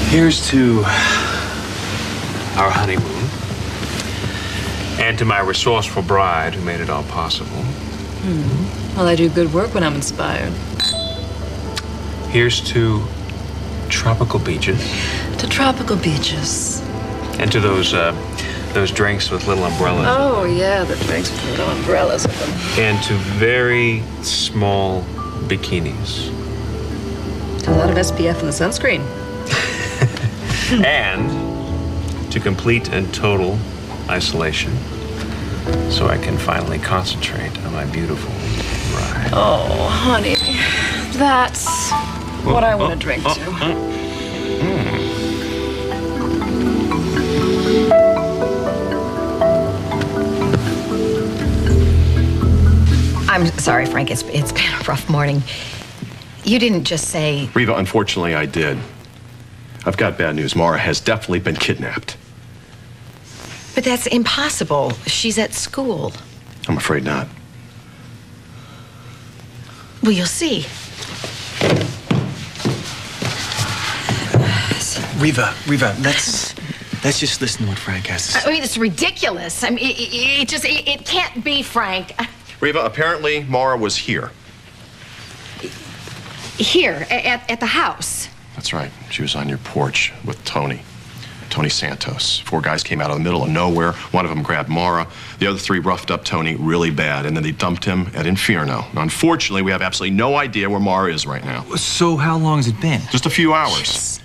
Here's to our honeymoon. And to my resourceful bride who made it all possible. Well, I do good work when I'm inspired. Here's to tropical beaches. To tropical beaches. And to those drinks with little umbrellas. Oh, yeah, the drinks with little umbrellas with them. And to very small bikinis. A lot of SPF in the sunscreen. And to complete and total isolation, so I can finally concentrate on my beautiful bride. Oh, honey, that's what I want to drink to. I'm sorry, Frank. It's been a rough morning. You didn't just say... Reva, unfortunately, I did. I've got bad news. Marah has definitely been kidnapped. But that's impossible. She's at school. I'm afraid not. Well, you'll see. Reva, let's just listen to what Frank has to say. I mean, it's ridiculous. I mean, it can't be, Frank. Reva, apparently Marah was here. Here, at the house. That's right. She was on your porch with Tony Santos. 4 guys came out of the middle of nowhere. One of them grabbed Marah. The other 3 roughed up Tony really bad, and then they dumped him at Inferno. Now, unfortunately, we have absolutely no idea where Marah is right now. So how long has it been? Just a few hours.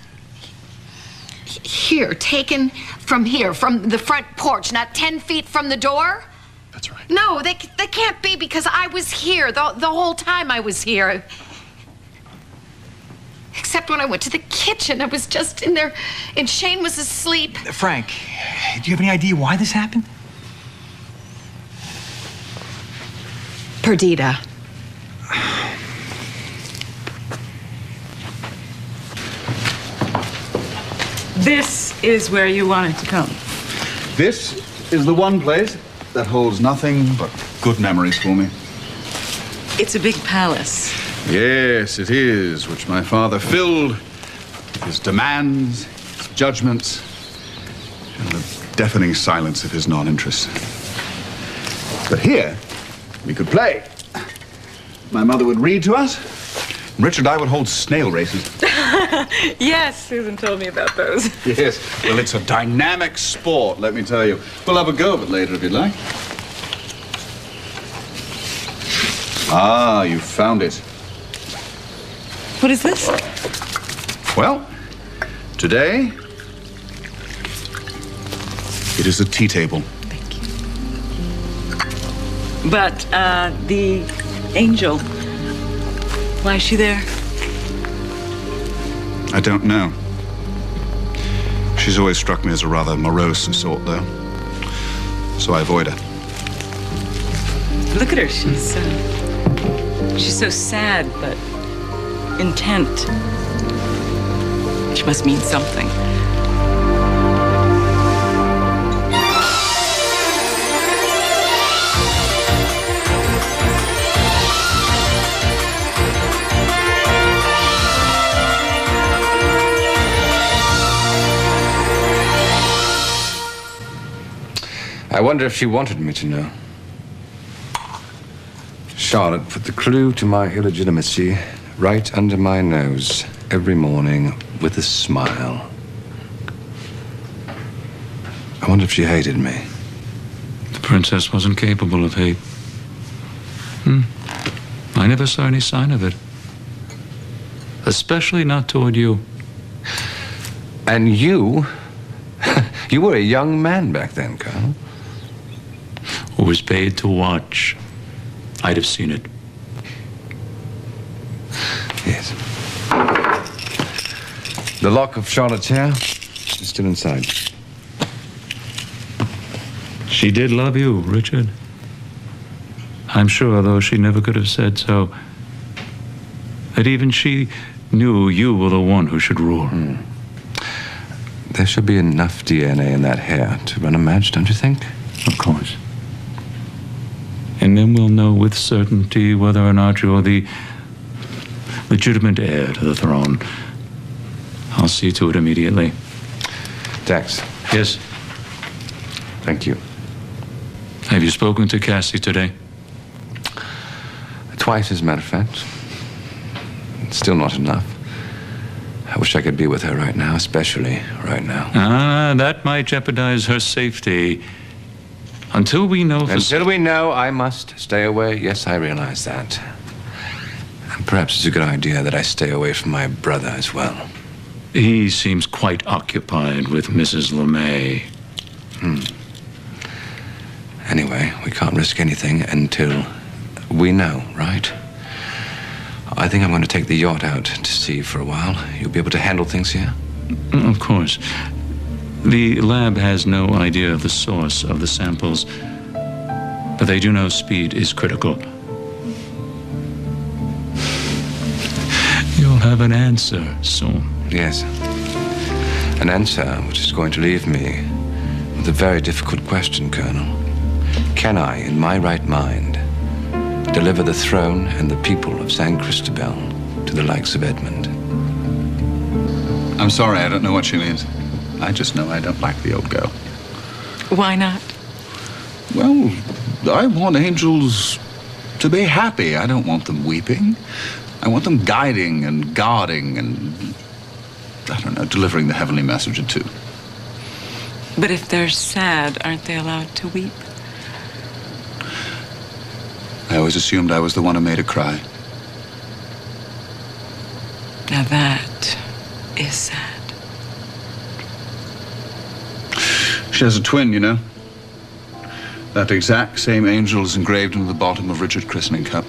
Here, taken from here, from the front porch, not 10 feet from the door? That's right. No, they can't be, because I was here the whole time I was here. Except when I went to the kitchen, I was just in there, and Shane was asleep. Frank, do you have any idea why this happened? Perdita. This is where you wanted to come. This is the one place that holds nothing but good memories for me. It's a big palace. Yes, it is, which my father filled with his demands, his judgments, and the deafening silence of his non-interest. But here, we could play. My mother would read to us, and Richard and I would hold snail races. Yes, Susan told me about those. Yes, well, it's a dynamic sport, let me tell you. We'll have a go of it later if you'd like. Ah, you found it. What is this? Well, today, it is a tea table. Thank you. But, the angel, why is she there? I don't know. She's always struck me as a rather morose sort, though. So I avoid her. Look at her, she's so sad, but intent. She must mean something. I wonder if she wanted me to know. Charlotte put the clue to my illegitimacy right under my nose every morning with a smile. I wonder if she hated me. The princess wasn't capable of hate. I never saw any sign of it. Especially not toward you. And you? You were a young man back then, Colonel. Who was paid to watch. I'd have seen it. Yes. The lock of Charlotte's hair is still inside. She did love you, Richard. I'm sure, though she never could have said so, that even she knew you were the one who should rule. There should be enough DNA in that hair to run a match, don't you think? Of course. And then we'll know with certainty whether or not you're the legitimate heir to the throne. I'll see to it immediately. Dex, Yes? thank you. Have you spoken to Cassie today? Twice, as a matter of fact. It's still not enough. I wish I could be with her right now, especially right now. That might jeopardize her safety. Until we know for Until we know, I must stay away. Yes, I realize that. And perhaps it's a good idea that I stay away from my brother as well. He seems quite occupied with Mrs. LeMay. Anyway, we can't risk anything until we know, right? I think I'm going to take the yacht out to sea for a while. You'll be able to handle things here? Of course. The lab has no idea of the source of the samples, but they do know speed is critical. You'll have an answer soon. Yes. An answer which is going to leave me with a very difficult question, Colonel. Can I, in my right mind, deliver the throne and the people of San Cristobal to the likes of Edmund? I'm sorry, I don't know what she means. I just know I don't like the old girl. Why not? Well, I want angels to be happy. I don't want them weeping. I want them guiding and guarding and, I don't know, delivering the heavenly message too. But if they're sad, aren't they allowed to weep? I always assumed I was the one who made her cry. Now that is sad. She has a twin, you know. That exact same angel is engraved into the bottom of Richard's christening cup.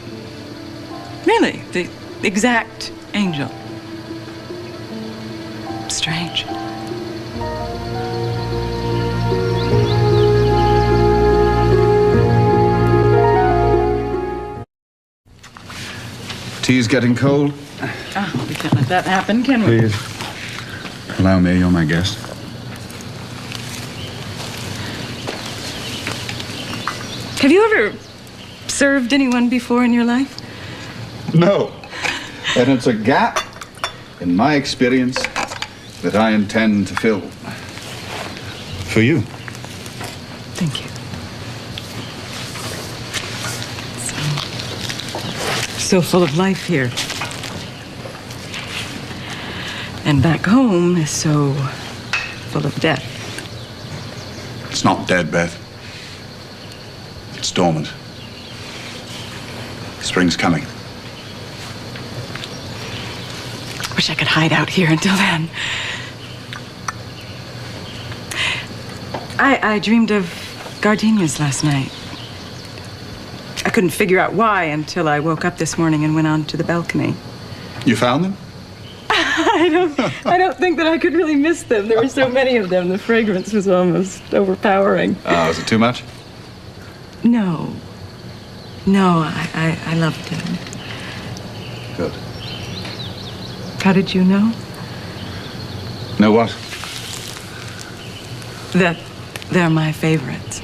Really? The exact angel? Strange. Tea's getting cold. Oh, we can't let that happen, can we? Please. Allow me, you're my guest. Have you ever served anyone before in your life? No. And it's a gap in my experience that I intend to fill. For you. Thank you. So full of life here. And back home is so full of death. It's not dead, Beth. It's dormant. Spring's coming. Wish I could hide out here until then. I dreamed of gardenias last night. I couldn't figure out why until I woke up this morning and went onto the balcony. You found them? I don't think that I could really miss them. There were so many of them. The fragrance was almost overpowering. Was it too much? No. No, I loved him. Good. How did you know? Know what? That they're my favorites.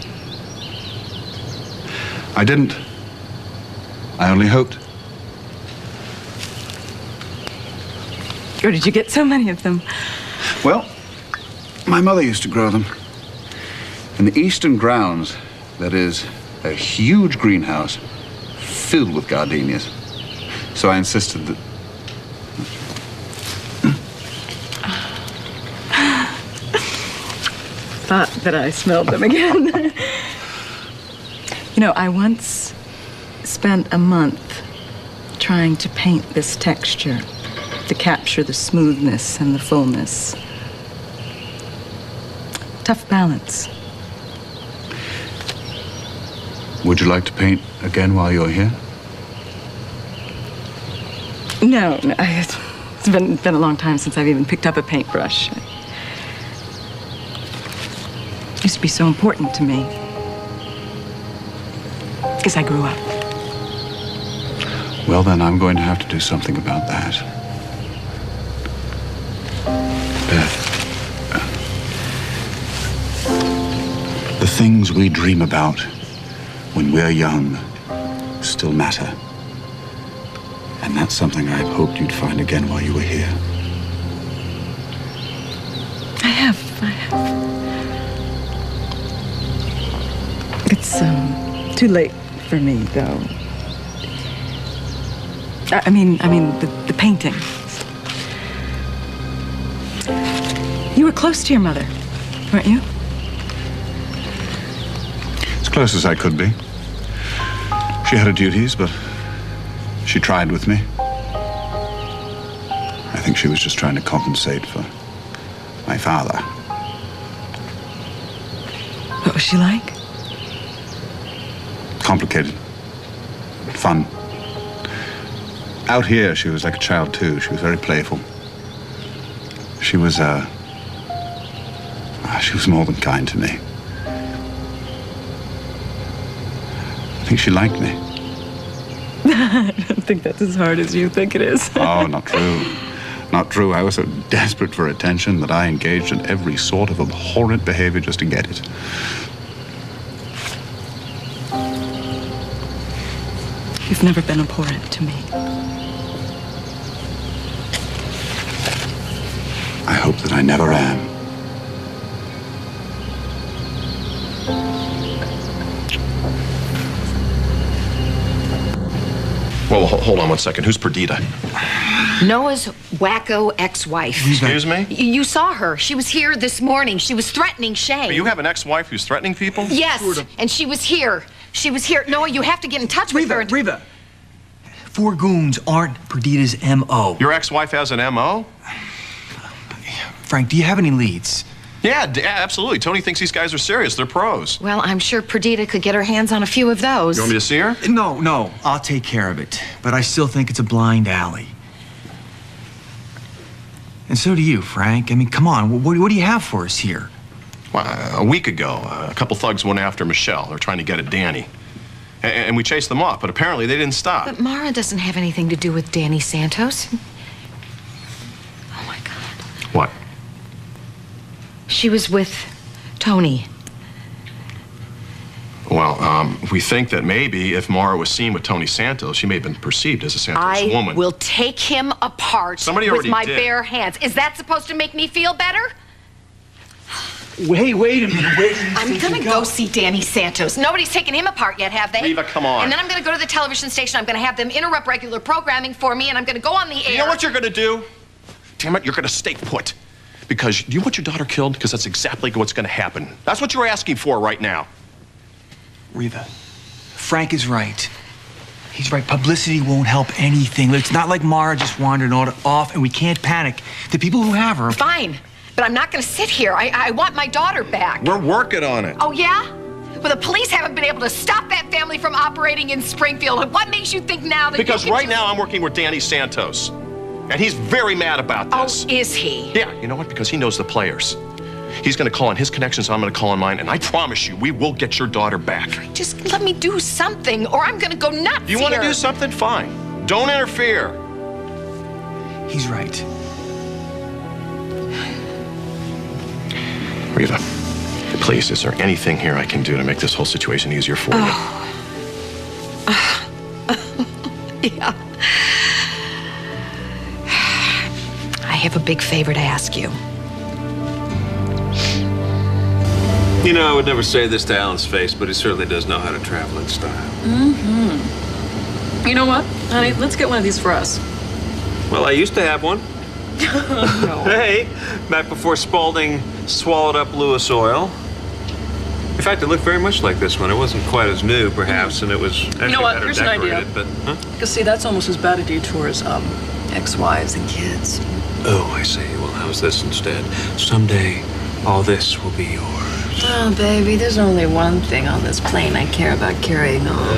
I didn't. I only hoped. Or did you get so many of them? Well, my mother used to grow them. In the eastern grounds, that is a huge greenhouse filled with gardenias. So I insisted that... Thought that I smelled them again. You know, I once spent a month trying to paint this texture to capture the smoothness and the fullness. Tough balance. Would you like to paint again while you're here? No, it's been a long time since I've even picked up a paintbrush. It used to be so important to me. Because I grew up. Well, then I'm going to have to do something about that. Beth, the things we dream about when we're young still matter. And that's something I hoped you'd find again while you were here. have. It's too late for me, though. I mean, the painting. You were close to your mother, weren't you? As close as I could be. She had her duties, but she tried with me. I think she was just trying to compensate for my father. What was she like? Complicated. Fun. Out here, she was like a child, too. She was very playful. She was more than kind to me. I think she liked me. I don't think that's as hard as you think it is. Oh, not true. Not true. I was so desperate for attention that I engaged in every sort of abhorrent behavior just to get it. You've never been abhorrent to me. I hope that I never am. Well, hold on one second. Who's Perdita? Noah's wacko ex-wife. Excuse me? You saw her. She was here this morning. She was threatening Shane. You have an ex-wife who's threatening people? Yes, and she was here. She was here. Noah, you have to get in touch with her. Reva, four goons aren't Perdita's M.O. Your ex-wife has an M.O.? Frank, do you have any leads? Yeah, absolutely. Tony thinks these guys are serious. They're pros. Well, I'm sure Perdita could get her hands on a few of those. You want me to see her? No, I'll take care of it. But I still think it's a blind alley. And so do you, Frank. I mean, come on. What do you have for us here? Well, a week ago, a couple thugs went after Michelle. They're trying to get at Danny. And we chased them off, but apparently they didn't stop. But Marah doesn't have anything to do with Danny Santos. Oh, my God. What? She was with Tony. Well, we think that maybe if Marah was seen with Tony Santos, she may have been perceived as a Santos woman. I will take him apart with my bare hands. Is that supposed to make me feel better? Wait a minute. I'm gonna go see Danny Santos. Nobody's taken him apart yet, have they? Reva, come on. And then I'm gonna go to the television station. I'm gonna have them interrupt regular programming for me, and I'm gonna go on the air. You know what you're gonna do? Damn it, you're gonna stay put. Because do you want your daughter killed? Because that's exactly what's gonna happen. That's what you're asking for right now. Reva, Frank is right. He's right. Publicity won't help anything. It's not like Marah just wandered off, and we can't panic. The people who have her... Fine, but I'm not gonna sit here. I want my daughter back. We're working on it. Oh, yeah? Well, the police haven't been able to stop that family from operating in Springfield. What makes you think now that Because right now I'm working with Danny Santos. And he's very mad about this. Oh, is he? Yeah, you know what? Because he knows the players. He's gonna call on his connections, I'm gonna call on mine, and I promise you, we will get your daughter back. Just let me do something, or I'm gonna go nuts You wanna do something? Fine. Don't interfere. He's right. Reva, please, is there anything here I can do to make this whole situation easier for you? Yeah. I have a big favor to ask you. You know, I would never say this to Alan's face, but he certainly does know how to travel in style. Mm-hmm. You know what, honey? Let's get one of these for us. Well, I used to have one. No. Hey, back before Spaulding swallowed up Lewis Oil. In fact, it looked very much like this one. It wasn't quite as new, perhaps, and it was actually better Here's an idea. decorated, but, huh? Because, see, that's almost as bad a detour as ex-wives and kids. Oh, I see. Well, how's this instead? Someday, all this will be yours. Oh, baby, there's only one thing on this plane I care about carrying on.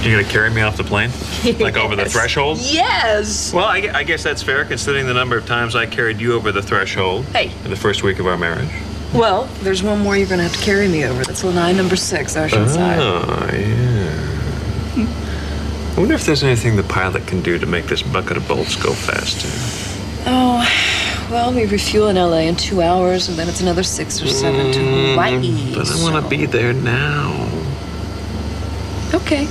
You're gonna carry me off the plane? Yes. Like over the threshold? Yes! Well, I guess that's fair, considering the number of times I carried you over the threshold. Hey. In the first week of our marriage. Well, there's one more you're gonna have to carry me over. That's lanai number 6, Oceanside. Oh, yeah. I wonder if there's anything the pilot can do to make this bucket of bolts go faster. Oh, well, we refuel in LA in 2 hours, and then it's another 6 or 7 to Hawaii. But I want to be there now. Okay.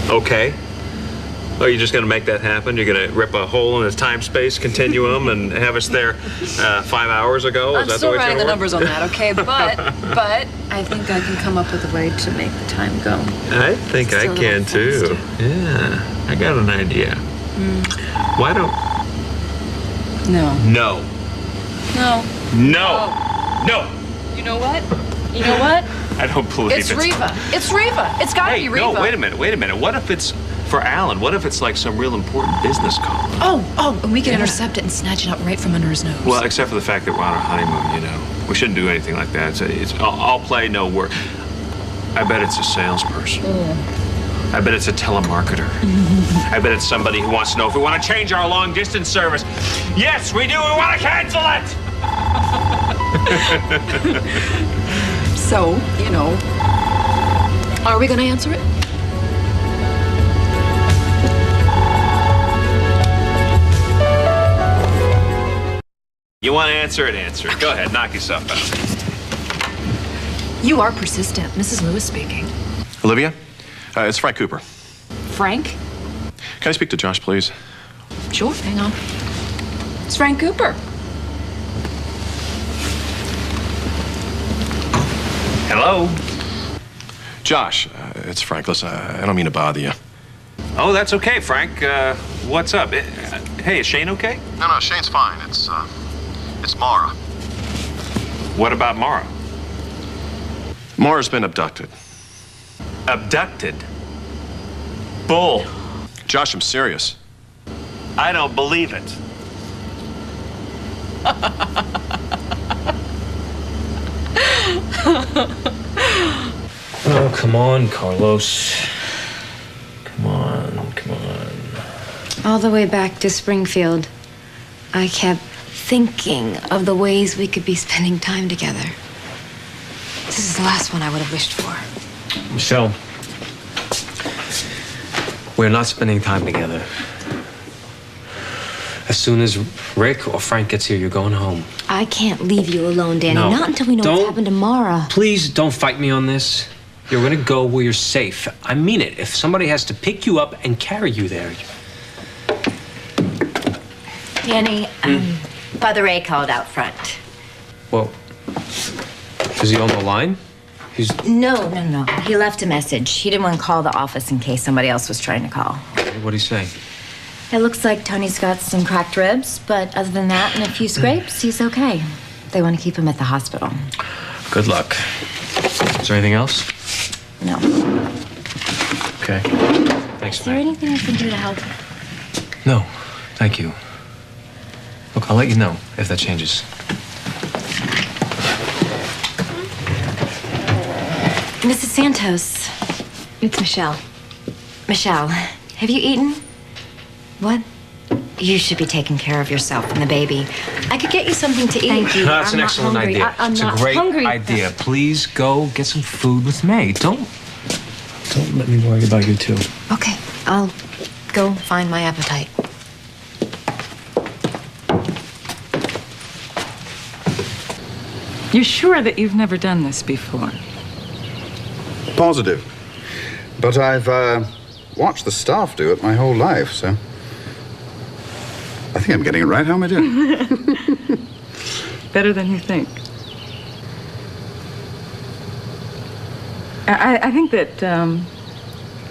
Okay. Oh, you're just going to make that happen? You're going to rip a hole in the time-space continuum and have us there 5 hours ago? I'm still running the numbers on that, okay? But I think I can come up with a way to make the time go. I think I can, too. Yeah, I got an idea. Why don't... No. No. No. No. No. You know what? You know what? I don't believe it's Reva. It's Reva. It's gotta be Reva. No, wait a minute. What if it's for Alan? What if it's like some real important business call? Oh, and we can intercept it and snatch it out right from under his nose. Well, except for the fact that we're on our honeymoon, you know. We shouldn't do anything like that. I'll play no work. I bet it's a salesperson. I bet it's a telemarketer. I bet it's somebody who wants to know if we want to change our long distance service. Yes, we do. We want to cancel it. So, you know, are we going to answer it? You want to answer it, answer it. Go ahead, knock yourself out. You are persistent. Mrs. Lewis speaking. Olivia, it's Frank Cooper. Frank? Can I speak to Josh, please? Sure, hang on. It's Frank Cooper. Hello? Josh, it's Frank. Listen, I don't mean to bother you. Oh, that's okay, Frank. What's up? Hey, is Shane okay? No, Shane's fine. It's Marah. What about Marah? Marah's been abducted. Abducted? Bull. Josh, I'm serious. I don't believe it. Oh, come on, Carlos. Come on. All the way back to Springfield, I kept thinking of the ways we could be spending time together. This is the last one I would have wished for. Michelle, we're not spending time together. As soon as Rick or Frank gets here, you're going home. I can't leave you alone, Danny. No. Not until we know what's happened to Marah. Please don't fight me on this. You're gonna go where you're safe. I mean it. If somebody has to pick you up and carry you there. Danny, Father Ray called out front. Well, is he on the line? No. He left a message. He didn't want to call the office in case somebody else was trying to call. What'd he say? It looks like Tony's got some cracked ribs, but other than that and a few scrapes, he's okay. They want to keep him at the hospital. Good luck. Is there anything else? No. Okay. Thanks, Is there anything I can do to help? No, thank you. Look, I'll let you know if that changes. Mrs. Santos, it's Michelle. Michelle, have you eaten? What? You should be taking care of yourself and the baby. I could get you something to eat. Thank you. That's an excellent idea. It's a great idea. Please go get some food with me. Don't let me worry about you too. Okay, I'll go find my appetite. You're sure that you've never done this before? Positive. But I've watched the staff do it my whole life, so I think I'm getting it right. How am I doing? Better than you think. I think that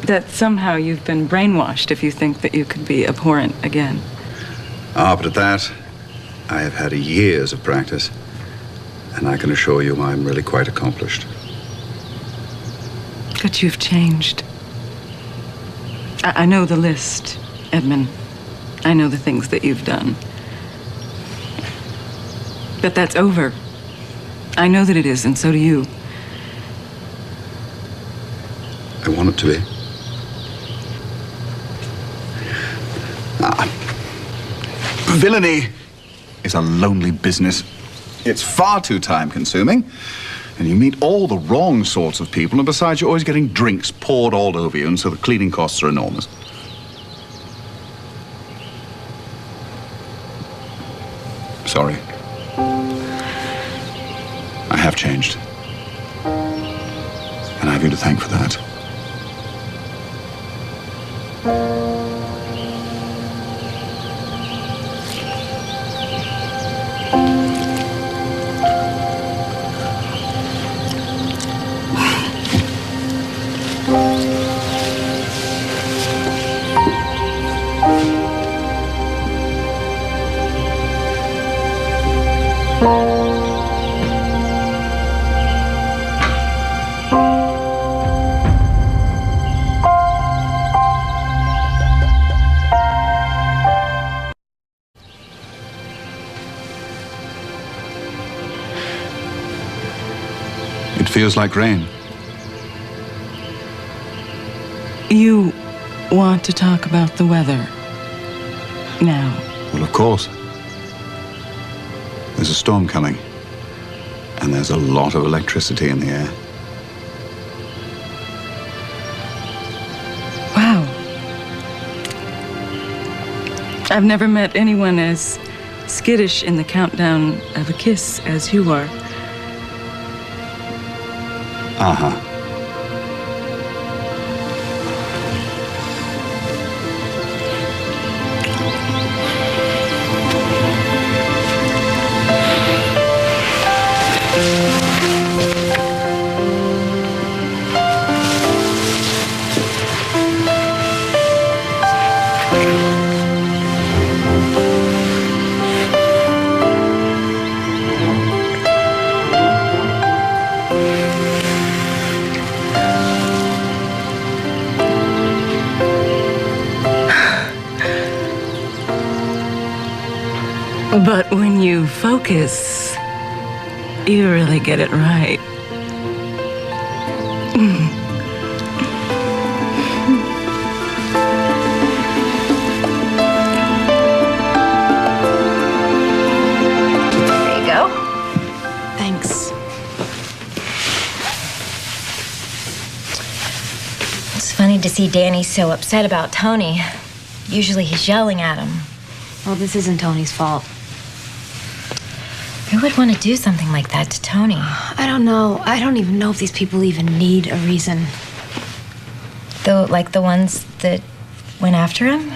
that somehow you've been brainwashed if you think that you could be abhorrent again. But at that, I have had years of practice, and I can assure you I'm really quite accomplished. But you've changed. I know the list, Edmund. I know the things that you've done. But that's over. I know that it is, and so do you. I want it to be. Villainy is a lonely business. It's far too time-consuming, and you meet all the wrong sorts of people, and besides, you're always getting drinks poured all over you, and so the cleaning costs are enormous. Sorry. I have changed. And I have you to thank for that. feels like rain. You want to talk about the weather now? Well, of course. There's a storm coming, and there's a lot of electricity in the air. Wow. I've never met anyone as skittish in the countdown of a kiss as you are. Uh-huh. But when you focus, you really get it right. There you go. Thanks. It's funny to see Danny so upset about Tony. Usually he's yelling at him. Well, this isn't Tony's fault. Who would want to do something like that to Tony? I don't know. I don't even know if these people even need a reason. Like the ones that went after him?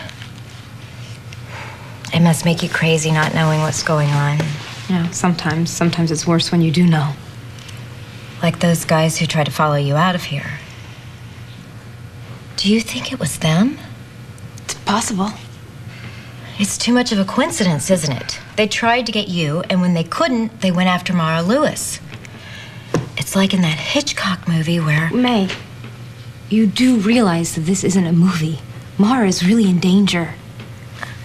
It must make you crazy not knowing what's going on. You know, sometimes it's worse when you do know. Like those guys who tried to follow you out of here. Do you think it was them? It's possible. It's too much of a coincidence, isn't it? They tried to get you, and when they couldn't, they went after Marah Lewis. It's like in that Hitchcock movie where... May, you do realize that this isn't a movie. Marah is really in danger.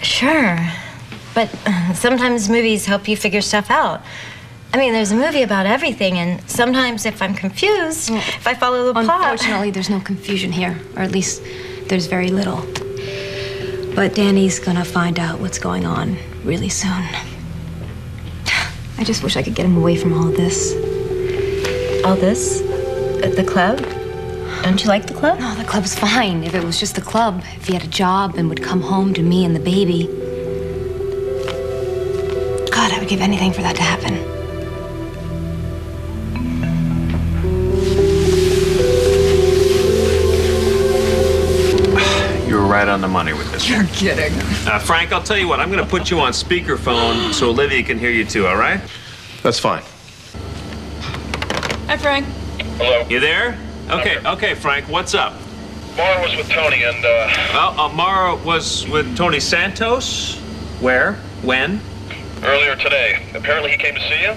Sure, but sometimes movies help you figure stuff out. I mean, there's a movie about everything, and sometimes if I'm confused, if I follow the plot... Unfortunately, there's no confusion here, or at least there's very little. But Danny's gonna find out what's going on really soon. I just wish I could get him away from all of this. All this? At the club? Don't you like the club? No, the club's fine. If it was just the club, if he had a job and would come home to me and the baby. God, I would give anything for that to happen. Right on the money with this. You're kidding. Frank, I'll tell you what, I'm going to put you on speakerphone so Olivia can hear you too, all right? That's fine. Hi, Frank. Hello. You there? Okay, Frank, what's up? Marah was with Tony and, Marah was with Tony Santos? Where? When? Earlier today. Apparently he came to see you?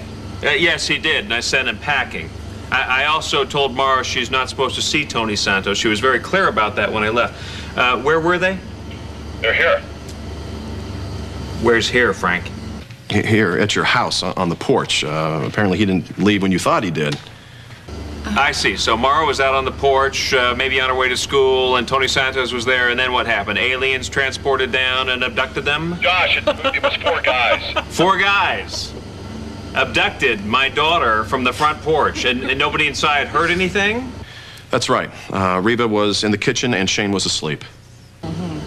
Yes, he did, and I sent him packing. I also told Marah she's not supposed to see Tony Santos. She was very clear about that when I left. Where were they? They're here. Where's here, Frank? Here, at your house, on the porch. Apparently he didn't leave when you thought he did. I see. So Marah was out on the porch, maybe on her way to school, and Tony Santos was there, and then what happened? Aliens transported down and abducted them? Josh, it was 4 guys. 4 guys abducted my daughter from the front porch, and nobody inside heard anything? That's right. Reva was in the kitchen and Shane was asleep.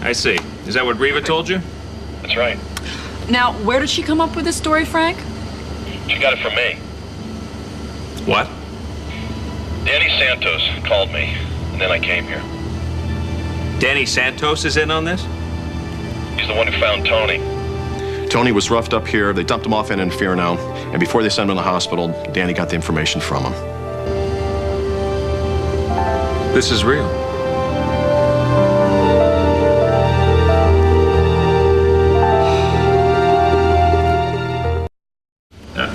I see. Is that what Reva told you? That's right. Now, where did she come up with this story, Frank? She got it from me. What? Danny Santos called me, and then I came here. Danny Santos is in on this? He's the one who found Tony. Tony was roughed up here. They dumped him off in Inferno, and before they sent him to the hospital, Danny got the information from him. This is real.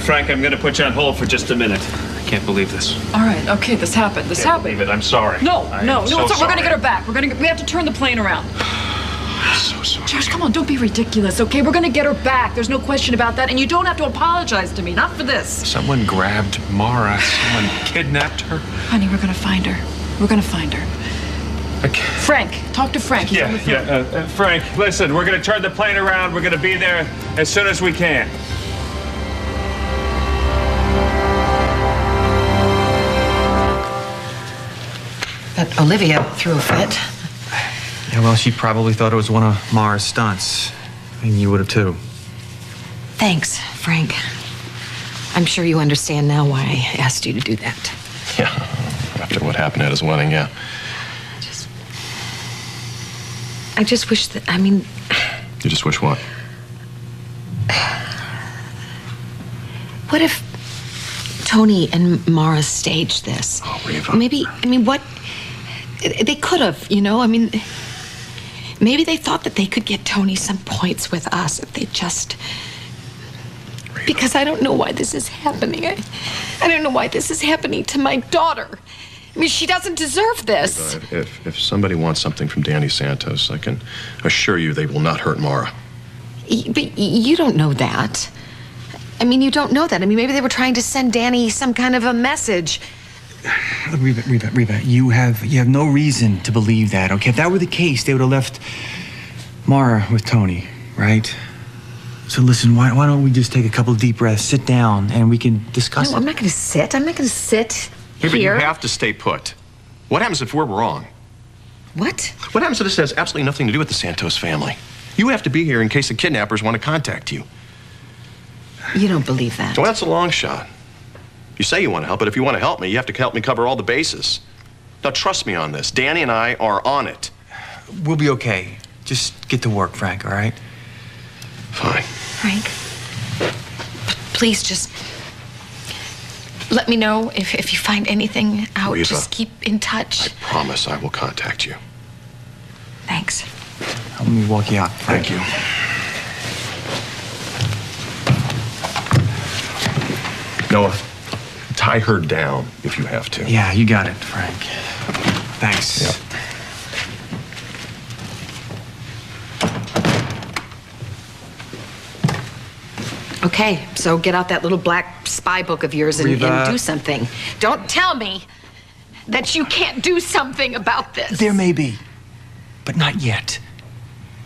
Frank, I'm going to put you on hold for just a minute. I can't believe this. All right, okay, this happened. This happened. Believe it. I'm sorry. No, We're going to get her back. We have to turn the plane around. So so sorry. Josh, come on, don't be ridiculous, okay? We're gonna get her back. There's no question about that, and you don't have to apologize to me, not for this. Someone grabbed Marah. Someone kidnapped her. Honey, we're gonna find her. We're gonna find her. Okay. Frank, talk to Frank. He's on the phone. Frank, listen, we're gonna turn the plane around. We're gonna be there as soon as we can. But Olivia threw a fit. Yeah, well, she probably thought it was one of Marah's stunts. I mean, you would have too. Thanks, Frank. I'm sure you understand now why I asked you to do that. Yeah, after what happened at his wedding, yeah. I just wish that, I mean... You just wish what? What if Tony and Marah staged this? Oh, Reva. Maybe, I mean, what... They could have, you know? I mean, maybe they thought that they could get Tony some points with us if they just... Reva. Because I don't know why this is happening. I don't know why this is happening to my daughter. I mean, she doesn't deserve this. Reva, if somebody wants something from Danny Santos, I can assure you they will not hurt Marah. But you don't know that. I mean, you don't know that. I mean, maybe they were trying to send Danny some kind of a message. Reva, you have no reason to believe that, okay? If that were the case, they would have left Marah with Tony, right? So listen, why don't we just take a couple of deep breaths, sit down, and we can discuss it? I'm not going to sit. I'm not going to sit Hey, but you here. have to stay put. What happens if we're wrong? What? What happens if this has absolutely nothing to do with the Santos family? You have to be here in case the kidnappers want to contact you. You don't believe that. Well, that's a long shot. You say you want to help, but if you want to help me, you have to help me cover all the bases. Now, trust me on this. Danny and I are on it. We'll be okay. Just get to work, Frank, all right? Fine. Frank, please just let me know if you find anything out. Reva, just keep in touch. I promise I will contact you. Thanks. Let me walk you out, Frank. Thank you. Noah, tie her down if you have to. Yeah, you got it, Frank. Thanks. Yep. Okay, so get out that little black spy book of yours and do something. Don't tell me that you can't do something about this. There may be, but not yet.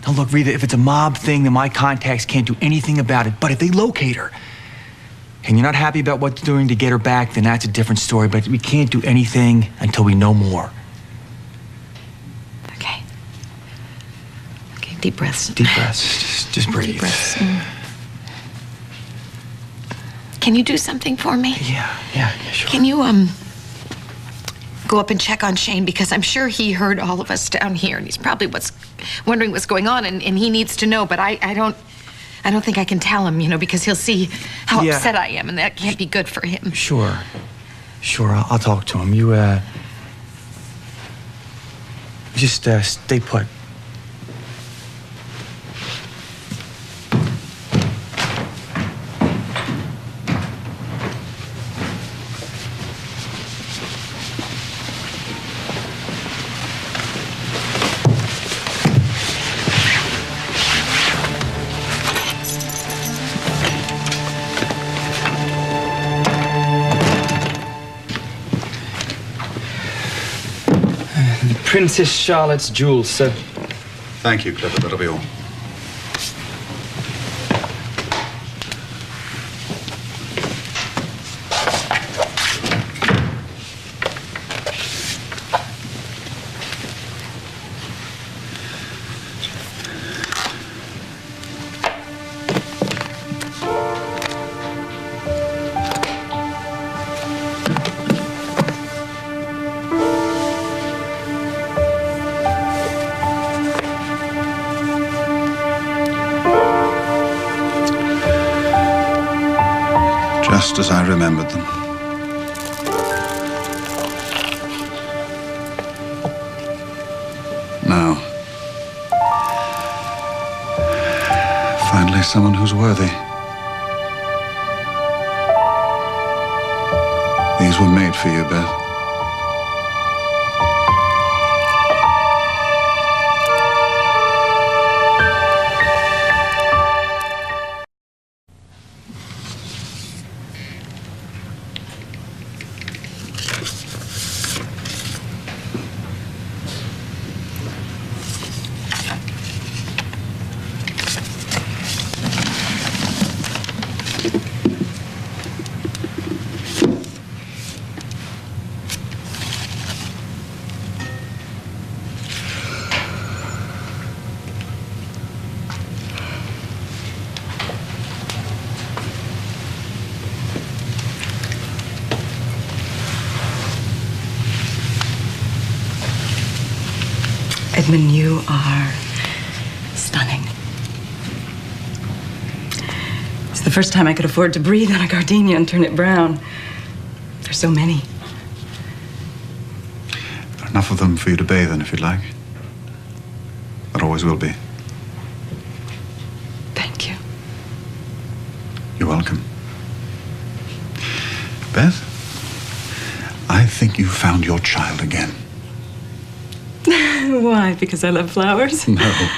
Now look, Reva, if it's a mob thing, then my contacts can't do anything about it. But if they locate her, and you're not happy about what they're doing to get her back, then that's a different story. But we can't do anything until we know more. Okay. Okay, deep breaths. Deep breaths. Just breathe. Deep breaths. Can you do something for me? Yeah, sure. Can you, go up and check on Shane? Because I'm sure he heard all of us down here, and he's probably wondering what's going on, and he needs to know, but I don't think I can tell him, you know, because he'll see how upset I am, and that can't be good for him. Sure, I'll talk to him. You, just, stay put. Princess Charlotte's jewels, sir. Thank you, Clifford. That'll be all. Just as I remembered them. Now, finally someone who's worthy. These were made for you, Beth. Edmund, you are stunning. It's the first time I could afford to breathe on a gardenia and turn it brown. There's so many. There are enough of them for you to bathe in if you'd like. There always will be. Thank you. You're welcome. Beth, I think you found your child again. Why? Because I love flowers? No.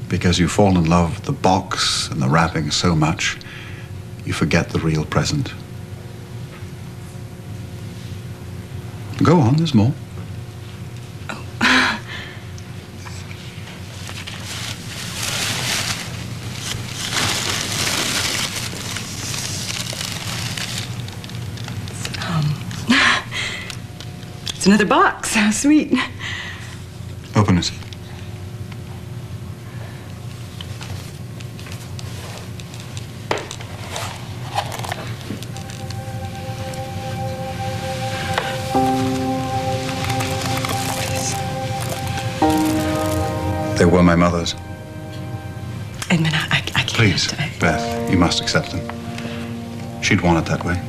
Because you fall in love with the box and the wrapping so much, you forget the real present. Go on, there's more. It's another box. How sweet. Open it. They were my mother's. Edmund, I can't. Please, Beth, you must accept them. She'd want it that way.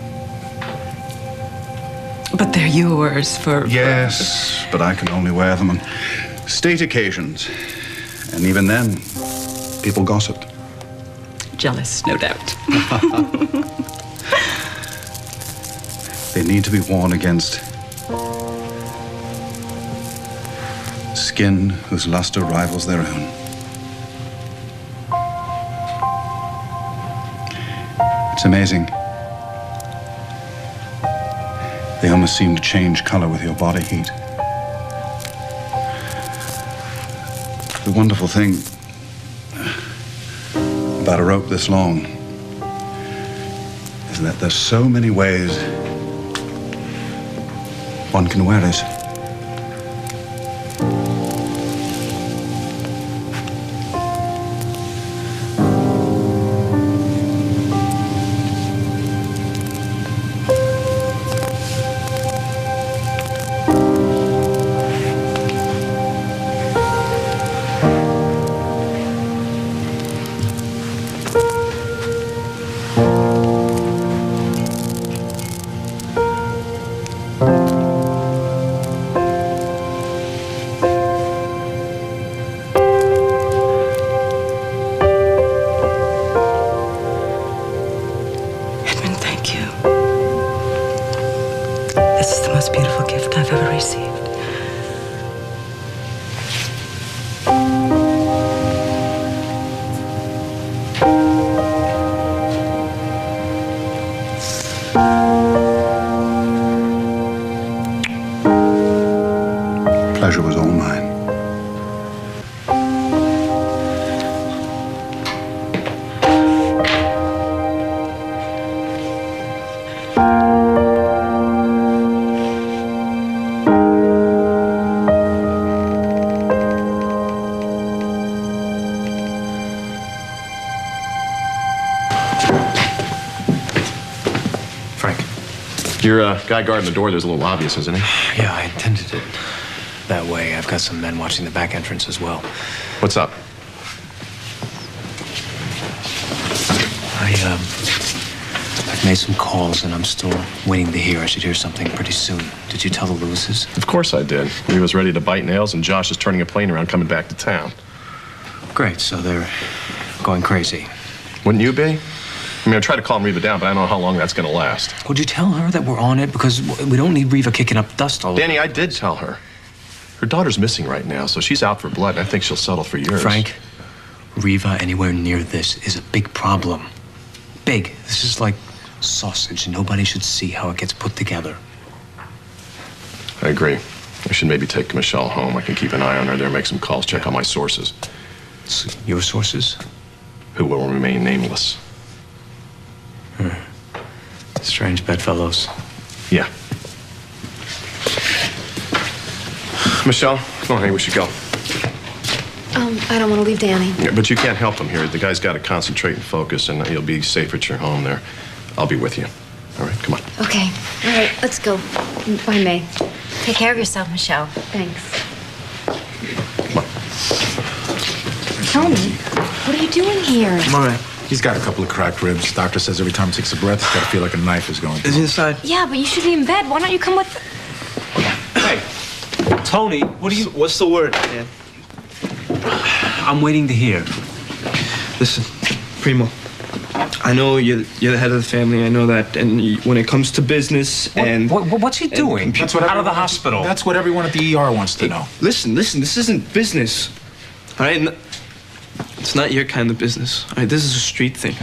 But they're yours for... Yes, but I can only wear them on state occasions. And even then, people gossiped. Jealous, no doubt. They need to be worn against skin whose luster rivals their own. It's amazing. They almost seem to change color with your body heat. The wonderful thing about a rope this long is that there's so many ways one can wear it. Pleasure was all mine. Your guy guarding the door, there's a little obvious, isn't he? Yeah, I intended it that way. I've got some men watching the back entrance as well. What's up? I've made some calls and I'm still waiting to hear. I should hear something pretty soon. Did you tell the Lewises? Of course I did. Reva's ready to bite nails and Josh is turning a plane around coming back to town. Great, so they're going crazy. Wouldn't you be? I mean, I tried to calm Reva down, but I don't know how long that's going to last. Would you tell her that we're on it? Because we don't need Reva kicking up dust all over. Danny, I did tell her. Her daughter's missing right now, so she's out for blood, and I think she'll settle for yours. Frank, Reva anywhere near this is a big problem. Big. This is like sausage. Nobody should see how it gets put together. I agree. I should maybe take Michelle home. I can keep an eye on her there, make some calls, check on my sources. Your sources? Who will remain nameless. Strange bedfellows. Yeah. Michelle, come on, honey, we should go. I don't want to leave Danny. Yeah, but you can't help him here. The guy's got to concentrate and focus, and you'll be safe at your home there. I'll be with you. All right, come on. Okay. All right, let's go. Bye, May. Take care of yourself, Michelle. Thanks. Tony, what are you doing here? Marah, he's got a couple of cracked ribs. Doctor says every time he takes a breath, he's got to feel like a knife is going through. Is he inside? Yeah, but you should be in bed. Why don't you come with... Hey, Tony, what's the word, man? I'm waiting to hear. Listen, Primo, I know you're the head of the family. I know that. And when it comes to business and... What's he doing? That's what out of the hospital. That's what everyone at the ER wants to know. Listen, this isn't business. All right? It's not your kind of business. All right? This is a street thing.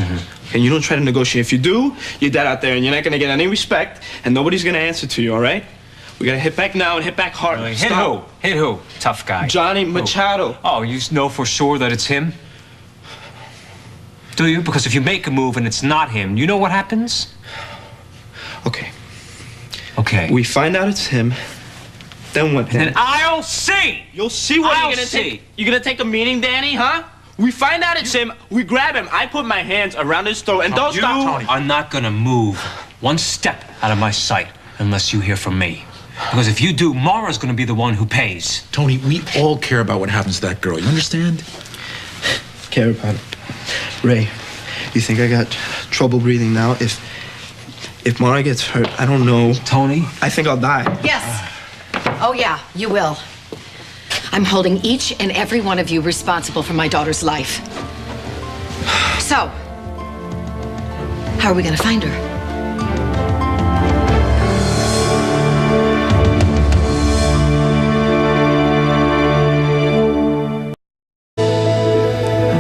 And you don't try to negotiate. If you do, you're dead out there and you're not going to get any respect and nobody's going to answer to you, all right? We got to hit back now and hit back hard. Really? Hit who? Hit who? Tough guy. Johnny Machado. Oh, you know for sure that it's him? Do you? Because if you make a move and it's not him, you know what happens? Okay. Okay. We find out it's him. Then what? And then I'll see. You'll see what I'll you're gonna see. take. You're gonna take a meeting, Danny, huh? We find out it's him. We grab him. I put my hands around his throat and don't stop, Tony. You are not gonna move one step out of my sight unless you hear from me. Because if you do, Marah's gonna be the one who pays. Tony, we all care about what happens to that girl. You understand? Care about it. Ray, you think I got trouble breathing now? If Marah gets hurt, I don't know. Tony? I think I'll die. Yes. Oh, yeah, you will. I'm holding each and every one of you responsible for my daughter's life. So, how are we going to find her?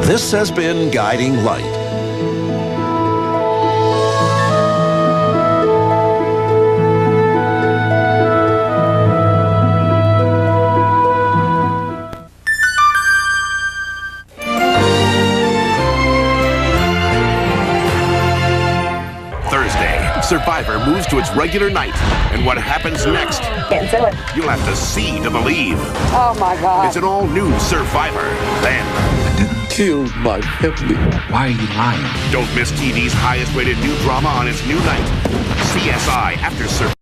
This has been Guiding Light. Thursday, Survivor moves to its regular night. And what happens next? Can't do it. You'll have to see to believe. Oh my God. It's an all-new Survivor. Then... Killed my family. Why are you lying? Don't miss TV's highest-rated new drama on its new night. CSI After Survivor.